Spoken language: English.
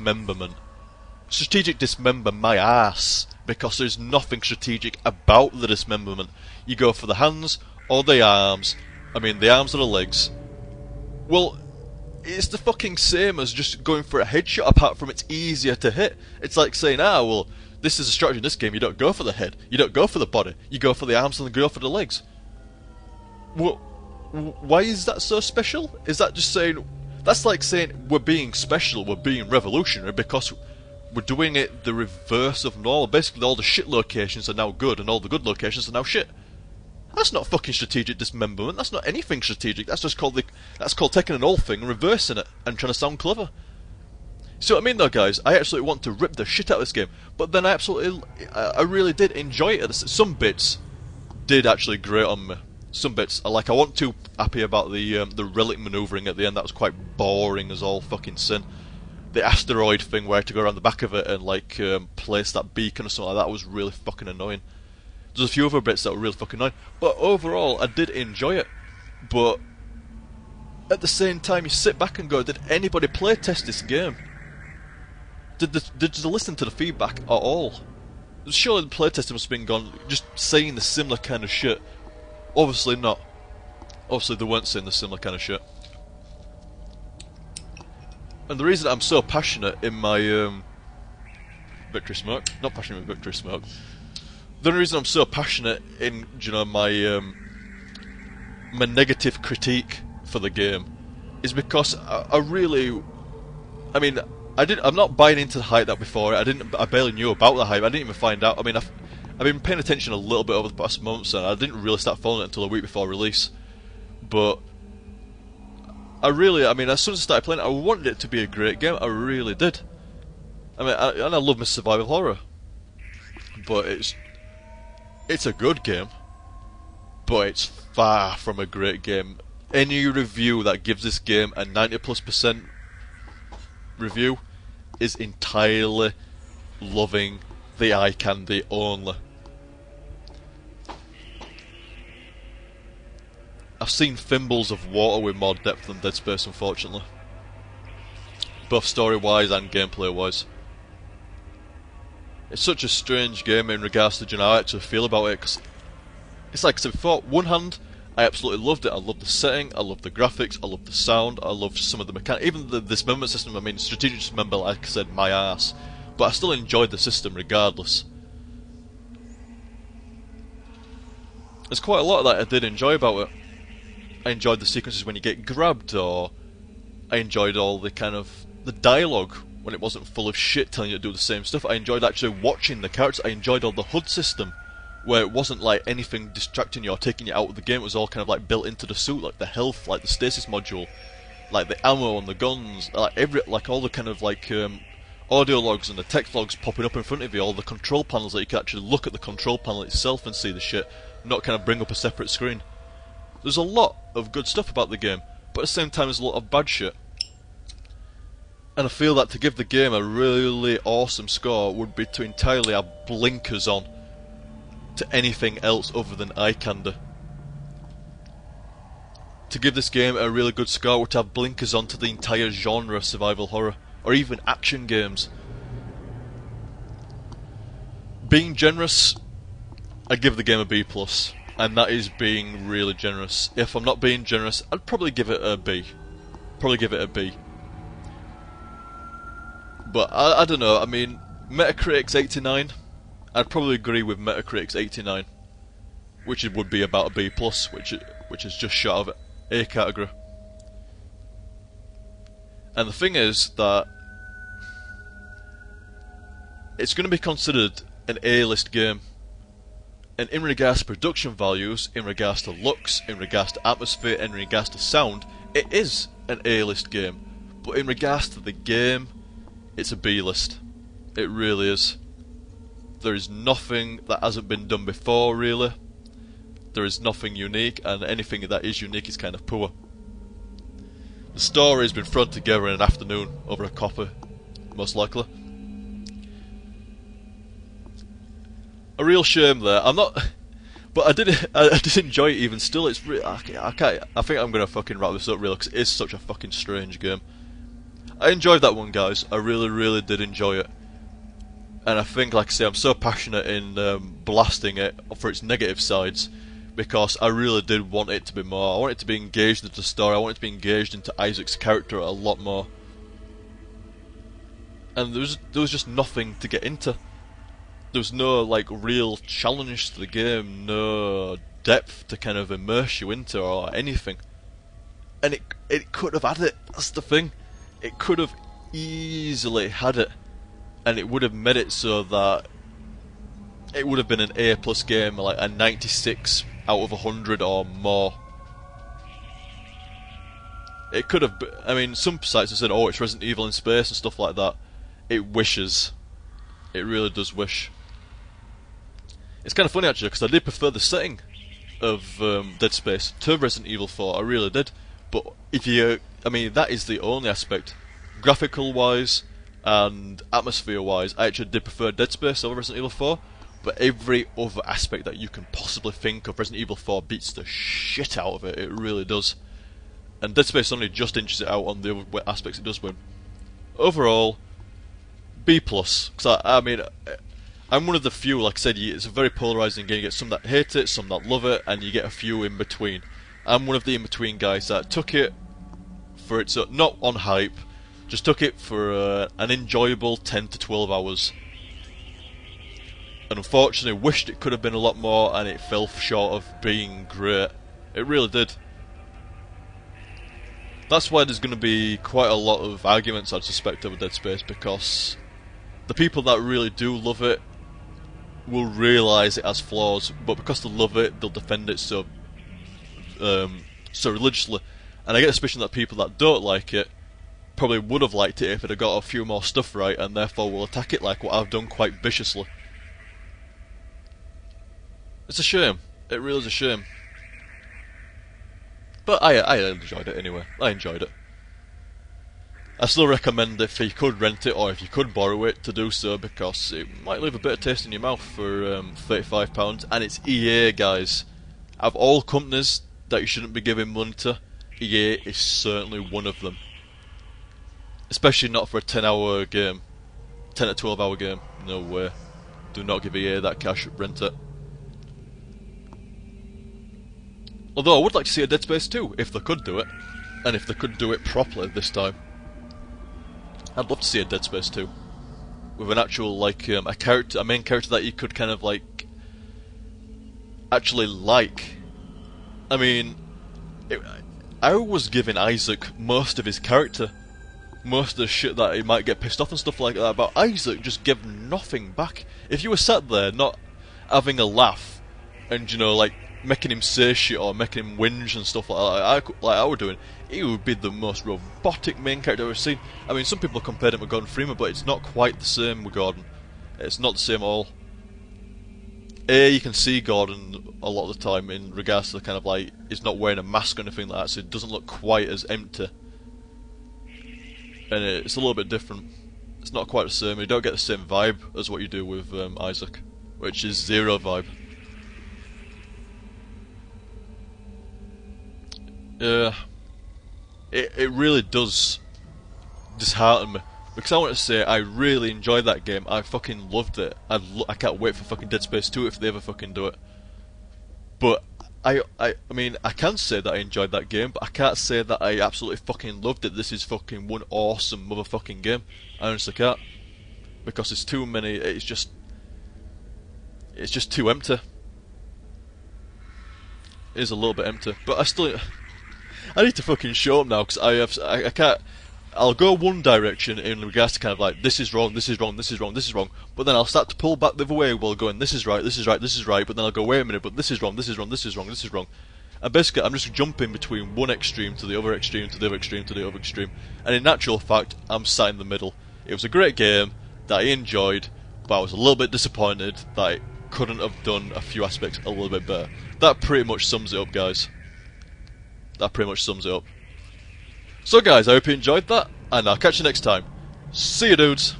dismemberment. Strategic dismember my ass, because there's nothing strategic about the dismemberment. You go for the hands or the arms. I mean, the arms or the legs. Well, it's the fucking same as just going for a headshot, apart from it's easier to hit. It's like saying, well, this is a strategy in this game, you don't go for the head, you don't go for the body, you go for the arms and go for the legs. Well, why is that so special? Is that just saying... That's like saying we're being special, we're being revolutionary, because we're doing it the reverse of normal. Basically, all the shit locations are now good, and all the good locations are now shit. That's not fucking strategic dismemberment. That's not anything strategic. That's just called taking an old thing and reversing it and trying to sound clever. See what I mean, though, guys? I actually want to rip the shit out of this game, but then I really did enjoy it. Some bits did actually grate on me. Some bits, I wasn't too happy about the relic manoeuvring at the end. That was quite boring as all fucking sin. The asteroid thing where I had to go around the back of it and place that beacon or something like that was really fucking annoying. There's a few other bits that were really fucking annoying, but overall I did enjoy it. But at the same time, you sit back and go, did anybody play test this game? Did they listen to the feedback at all? Surely the playtesting must have been gone, just saying the similar kind of shit. Obviously not. Obviously they weren't saying the similar kind of shit. And the reason I'm so passionate in my Victory Smoke, not passionate with Victory Smoke, the only reason I'm so passionate in, my my negative critique for the game is because I'm not buying into the hype that before. I barely knew about the hype. I didn't even find out. I mean, I've been paying attention a little bit over the past months, and I didn't really start following it until a week before release. But as soon as I started playing it, I wanted it to be a great game. I really did. I love my survival horror, but it's a good game, but it's far from a great game. Any review that gives this game a 90+% review is entirely loving the eye candy only. I've seen thimbles of water with more depth than Dead Space, unfortunately, both story-wise and gameplay-wise. It's such a strange game in regards to how I actually feel about it, because it's like I said before, one hand, I absolutely loved it. I loved the setting, I loved the graphics, I loved the sound, I loved some of the mechanics, even the dismemberment system. I mean, strategic dismemberment, like I said, my ass. But I still enjoyed the system regardless. There's quite a lot that I did enjoy about it. I enjoyed the sequences when you get grabbed, or I enjoyed all the the dialogue when it wasn't full of shit telling you to do the same stuff. I enjoyed actually watching the characters. I enjoyed all the HUD system, where it wasn't like anything distracting you or taking you out of the game. It was all kind of like built into the suit, like the health, like the stasis module, like the ammo and the guns, like all the kind of audio logs and the text logs popping up in front of you, all the control panels that you can actually look at the control panel itself and see the shit, not kind of bring up a separate screen. There's a lot of good stuff about the game, but at the same time there's a lot of bad shit. And I feel that to give the game a really awesome score would be to entirely have blinkers on to anything else other than eye candy. To give this game a really good score would to have blinkers on to the entire genre of survival horror, or even action games. Being generous, I give the game a B+, and that is being really generous. If I'm not being generous, I'd probably give it a B. But I don't know, I mean, Metacritic's 89. I'd probably agree with Metacritic's 89, which would be about a B+, which is just short of A category. And the thing is that it's going to be considered an A-list game. And in regards to production values, in regards to looks, in regards to atmosphere, in regards to sound, it is an A-list game. But in regards to the game, it's a B-list. It really is. There is nothing that hasn't been done before, really. There is nothing unique, and anything that is unique is kind of poor. The story has been thrown together in an afternoon over a copper, most likely. A real shame there. I'm not, but I did enjoy it even still. I think I'm gonna fucking wrap this up real, because it is such a fucking strange game. I enjoyed that one, guys. I really did enjoy it. And I think, like I say, I'm so passionate in blasting it for its negative sides, because I really did want it to be more. I want it to be engaged into the story. I want it to be engaged into Isaac's character a lot more. And there was just nothing to get into. There was no like real challenge to the game, no depth to kind of immerse you into or anything. And it could have had it. That's the thing. It could have easily had it, and it would have made it so that it would have been an A+ game, like a 96 out of 100 or more. It could have. I mean, some sites have said, "Oh, it's Resident Evil in space" and stuff like that. It wishes. It really does wish. It's kind of funny actually, because I did prefer the setting of Dead Space to Resident Evil 4. I really did. But if you, I mean, that is the only aspect, graphical wise and atmosphere wise, I actually did prefer Dead Space over Resident Evil 4. But every other aspect that you can possibly think of, Resident Evil 4 beats the shit out of it. It really does. And Dead Space only just inches it out on the other aspects it does win. Overall, B+. Because I mean, I'm one of the few, like I said, it's a very polarising game. You get some that hate it, some that love it, and you get a few in between. I'm one of the in-between guys that took it for its, not on hype, just took it for an enjoyable 10 to 12 hours. And unfortunately wished it could have been a lot more, and it fell short of being great. It really did. That's why there's going to be quite a lot of arguments, I'd suspect, over Dead Space, because the people that really do love it will realise it has flaws, but because they love it, they'll defend it so religiously. And I get the suspicion that people that don't like it probably would have liked it if it had got a few more stuff right, and therefore will attack it like what I've done quite viciously. It's a shame. It really is a shame. But I enjoyed it anyway. I enjoyed it. I still recommend if you could rent it or if you could borrow it to do so, because it might leave a bit of taste in your mouth for £35, and it's EA, guys. Of all companies that you shouldn't be giving money to, EA is certainly one of them. Especially not for a 10-hour game, 10 to 12-hour game. No way. Do not give EA that cash. Rent it. Although I would like to see a Dead Space 2 if they could do it, and if they could do it properly this time. I'd love to see a Dead Space 2 with an actual, like, a main character that you could kind of like actually like. I mean, I was giving Isaac most of his character, most of the shit that he might get pissed off and stuff like that, but Isaac just gave nothing back. If you were sat there not having a laugh and, you know, like making him say shit or making him whinge and stuff like I were doing, he would be the most robotic main character I've ever seen. I mean, some people compared him with Gordon Freeman, but it's not quite the same with Gordon. It's not the same at all. You can see Gordon a lot of the time in regards to the kind of like, he's not wearing a mask or anything like that, so it doesn't look quite as empty. And it's a little bit different. It's not quite the same. You don't get the same vibe as what you do with Isaac, which is zero vibe. Yeah, it really does dishearten me, because I want to say I really enjoyed that game. I fucking loved it. I can't wait for fucking Dead Space 2 if they ever fucking do it. But I mean, I can say that I enjoyed that game, but I can't say that I absolutely fucking loved it. This is fucking one awesome motherfucking game. I honestly can't, because there's too many. It's just too empty. It is a little bit empty, but I need to fucking show up now, because I can't. I'll go one direction in regards to kind of like, this is wrong, this is wrong, this is wrong, this is wrong, but then I'll start to pull back the other way while going, this is right, this is right, this is right, but then I'll go, wait a minute, but this is wrong, this is wrong, this is wrong, this is wrong. And basically I'm just jumping between one extreme to the other extreme to the other extreme to the other extreme, and in actual fact I'm sat in the middle. It was a great game that I enjoyed, but I was a little bit disappointed that it couldn't have done a few aspects a little bit better. That pretty much sums it up, guys. That pretty much sums it up. So guys, I hope you enjoyed that, and I'll catch you next time. See you, dudes!